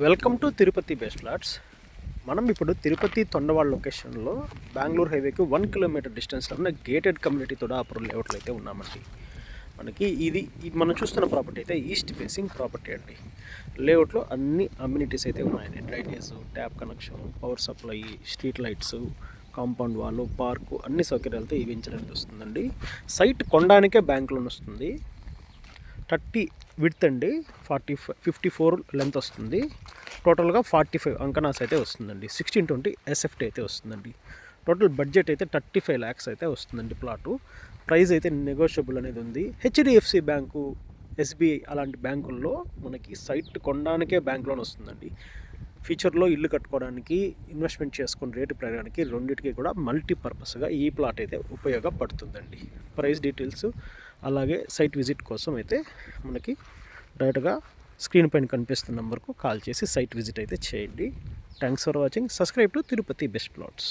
Welcome to Tirupati best flats. మనం ఇప్పుడు తిరుపతి తొండవాడ లొకేషన్లో బెంగళూరు హైవేకి 1 కిలోమీటర్ డిస్టెన్స్లో ఉన్న గేటెడ్ కమ్యూనిటీ తొడాపురం లేఅవుట్లో అయితే ఉన్నామండి. మనకి ఇది మనం చూస్తున్న ప్రాపర్టీ అయితే ఈస్ట్ ఫేసింగ్ ప్రాపర్టీ అండి. లేఅవుట్లో అన్ని అమ్యూనిటీస్ అయితే ఉన్నాయండి. Drainage, tap connection, power supply, street lights, compound wall, park అన్ని సౌకర్యాలతో ఇవించడానికి వస్తుందండి. సైట్ కొనడానికే బ్యాంక్ లోన్ వస్తుంది. 30 విడ్త్ అండి, 54 లెంత్ వస్తుంది. టోటల్గా 45 అంకనాస్ అయితే వస్తుందండి. 1620 ఎస్ఎఫ్టీ అయితే వస్తుందండి. టోటల్ బడ్జెట్ అయితే 35 lakhs అయితే వస్తుందండి. ప్లాటు ప్రైస్ అయితే నెగోషియబుల్ అనేది ఉంది. హెచ్డిఎఫ్సి బ్యాంకు, ఎస్బీఐ అలాంటి బ్యాంకుల్లో మనకి సైట్ కొనడానికే బ్యాంక్ లోన్ వస్తుందండి. ఫ్యూచర్లో ఇల్లు కట్టుకోవడానికి, ఇన్వెస్ట్మెంట్ చేసుకుని రేటు పెరగడానికి రెండింటికి కూడా మల్టీపర్పస్గా ఈ ప్లాట్ అయితే ఉపయోగపడుతుందండి. ప్రైస్ డీటెయిల్స్ అలాగే సైట్ విజిట్ కోసం అయితే మనకి డైరెక్ట్గా స్క్రీన్ పైన కనిపిస్తున్న నెంబర్కు కాల్ చేసి సైట్ విజిట్ అయితే చేయండి. Thanks for watching. Subscribe to Tirupati best plots.